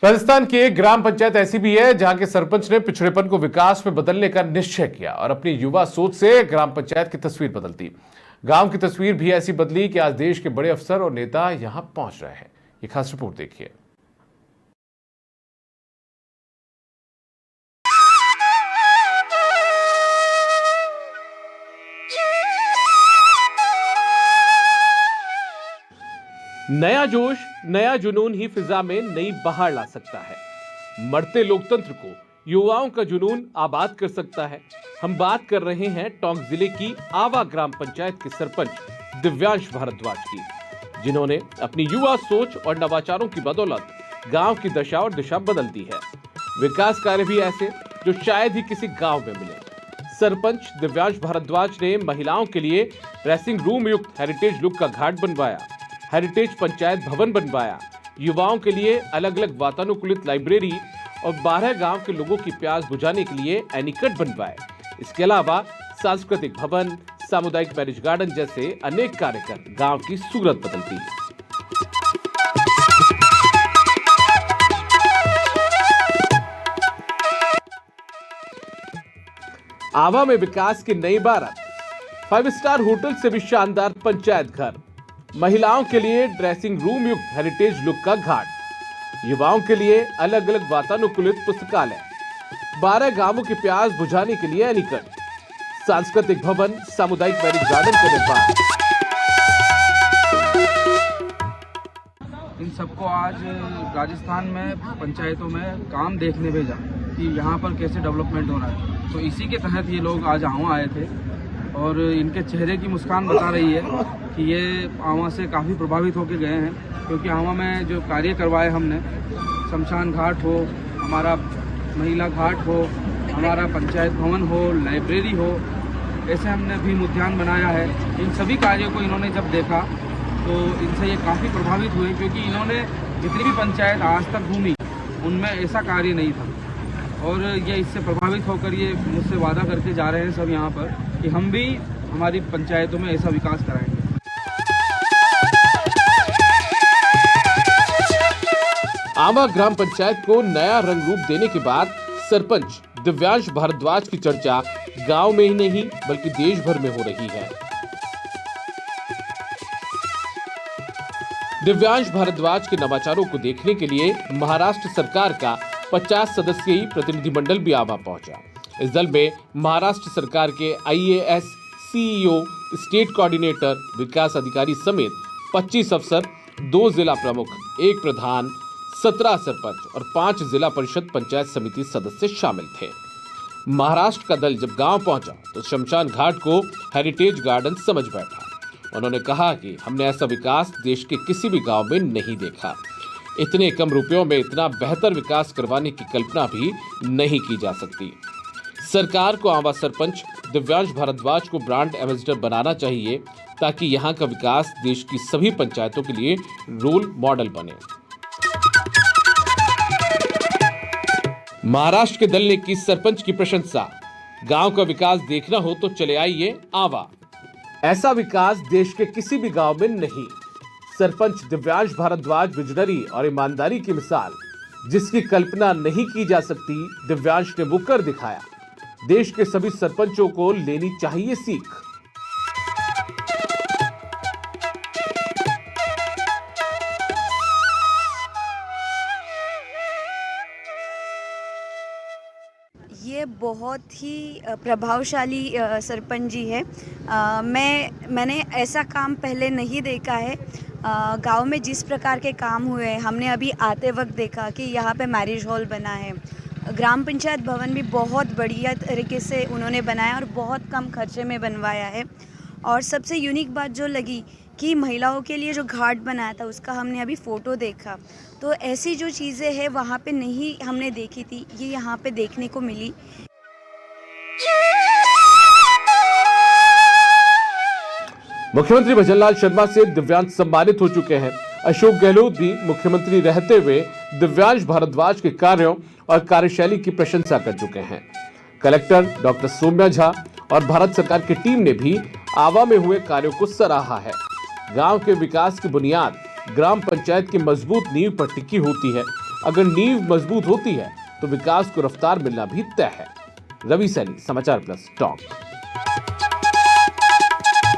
राजस्थान की एक ग्राम पंचायत ऐसी भी है जहां के सरपंच ने पिछड़ेपन को विकास में बदलने का निश्चय किया और अपनी युवा सोच से ग्राम पंचायत की तस्वीर बदल दी। गांव की तस्वीर भी ऐसी बदली कि आज देश के बड़े अफसर और नेता यहां पहुंच रहे हैं। ये खास रिपोर्ट देखिए। नया जोश, नया जुनून ही फिजा में नई बहार ला सकता है। मरते लोकतंत्र को युवाओं का जुनून आबाद कर सकता है। हम बात कर रहे हैं टोंक जिले की आवा ग्राम पंचायत के सरपंच दिव्यांश भारद्वाज की, जिन्होंने अपनी युवा सोच और नवाचारों की बदौलत गांव की दशा और दिशा बदल दी है। विकास कार्य भी ऐसे जो शायद ही किसी गांव में मिले। सरपंच दिव्यांश भारद्वाज ने महिलाओं के लिए ड्रेसिंग रूम युक्त हेरिटेज लुक का घाट बनवाया, हेरिटेज पंचायत भवन बनवाया, युवाओं के लिए अलग अलग वातानुकूलित लाइब्रेरी और 12 गांव के लोगों की प्यास बुझाने के लिए एनीकट बनवाए। इसके अलावा सांस्कृतिक भवन, सामुदायिक मैरिज गार्डन जैसे अनेक कार्य कर गांव की सूरत बदल दी। आवा में विकास की नई इबारत, 5 स्टार होटल से भी शानदार पंचायत घर, महिलाओं के लिए ड्रेसिंग रूम युक्त हेरिटेज लुक का घाट, युवाओं के लिए अलग अलग वातानुकूलित पुस्तकालय, 12 गांवों की प्यास बुझाने के लिए एनीकट, सांस्कृतिक भवन, सामुदायिक मैरिज गार्डन का निर्माण। इन सबको आज राजस्थान में पंचायतों में काम देखने भेजा कि यहाँ पर कैसे डेवलपमेंट हो रहा है। तो इसी के तहत ये लोग आज आवा आए थे और इनके चेहरे की मुस्कान बता रही है कि ये आवा से काफ़ी प्रभावित होकर गए हैं, क्योंकि आवा में जो कार्य करवाए हमने, शमशान घाट हो, हमारा महिला घाट हो, हमारा पंचायत भवन हो, लाइब्रेरी हो, ऐसे हमने भीम उद्यान बनाया है। इन सभी कार्यों को इन्होंने जब देखा तो इनसे ये काफ़ी प्रभावित हुए, क्योंकि इन्होंने जितनी भी पंचायत आज तक घूमी उनमें ऐसा कार्य नहीं था। और ये इससे प्रभावित होकर ये मुझसे वादा करके जा रहे हैं सब यहाँ पर कि हम भी हमारी पंचायतों में ऐसा विकास कराएंगे। आवा ग्राम पंचायत को नया रंग रूप देने के बाद सरपंच दिव्यांश भारद्वाज की चर्चा गांव में ही नहीं बल्कि देश भर में हो रही है। दिव्यांश भारद्वाज के नवाचारों को देखने के लिए महाराष्ट्र सरकार का 50 सदस्यीय प्रतिनिधिमंडल भी आवा पहुंचा। इस दल में महाराष्ट्र सरकार के IAS, CEO, स्टेट कोऑर्डिनेटर, विकास अधिकारी समेत 25 अफसर, 2 जिला प्रमुख, 1 प्रधान, 17 सरपंच और 5 जिला परिषद पंचायत समिति सदस्य शामिल थे। महाराष्ट्र का दल जब गांव पहुंचा तो शमशान घाट को हेरिटेज गार्डन समझ बैठा। उन्होंने कहा कि हमने ऐसा विकास देश के किसी भी गांव में नहीं देखा। इतने कम रुपयों में इतना बेहतर विकास करवाने की कल्पना भी नहीं की जा सकती। सरकार को आवा सरपंच दिव्यांश भारद्वाज को ब्रांड एम्बेसडर बनाना चाहिए ताकि यहां का विकास देश की सभी पंचायतों के लिए रोल मॉडल बने। महाराष्ट्र के दल ने की सरपंच की प्रशंसा। गांव का विकास देखना हो तो चले आइए आवा। ऐसा विकास देश के किसी भी गांव में नहीं। सरपंच दिव्यांश भारद्वाज विजनरी और ईमानदारी की मिसाल, जिसकी कल्पना नहीं की जा सकती, दिव्यांश ने वो कर दिखाया। देश के सभी सरपंचों को लेनी चाहिए सीख। ये बहुत ही प्रभावशाली सरपंच जी है। मैंने ऐसा काम पहले नहीं देखा है। गांव में जिस प्रकार के काम हुए हमने अभी आते वक्त देखा कि यहाँ पे मैरिज हॉल बना है, ग्राम पंचायत भवन भी बहुत बढ़िया तरीके से उन्होंने बनाया और बहुत कम खर्चे में बनवाया है। और सबसे यूनिक बात जो लगी कि महिलाओं के लिए जो घाट बनाया था उसका हमने अभी फ़ोटो देखा, तो ऐसी जो चीज़ें हैं वहाँ पे नहीं हमने देखी थी, ये यहाँ पे देखने को मिली। मुख्यमंत्री भजनलाल शर्मा से दिव्यांश सम्मानित हो चुके हैं। अशोक गहलोत भी मुख्यमंत्री रहते हुए दिव्यांश भारद्वाज के कार्यों और कार्यशैली की प्रशंसा कर चुके हैं। कलेक्टर डॉक्टर सौम्या झा और भारत सरकार की टीम ने भी आवा में हुए कार्यों को सराहा है। गांव के विकास की बुनियाद ग्राम पंचायत की मजबूत नींव पर टिकी होती है। अगर नींव मजबूत होती है तो विकास को रफ्तार मिलना भी तय है। रवि सैनी, समाचार प्लस टॉक।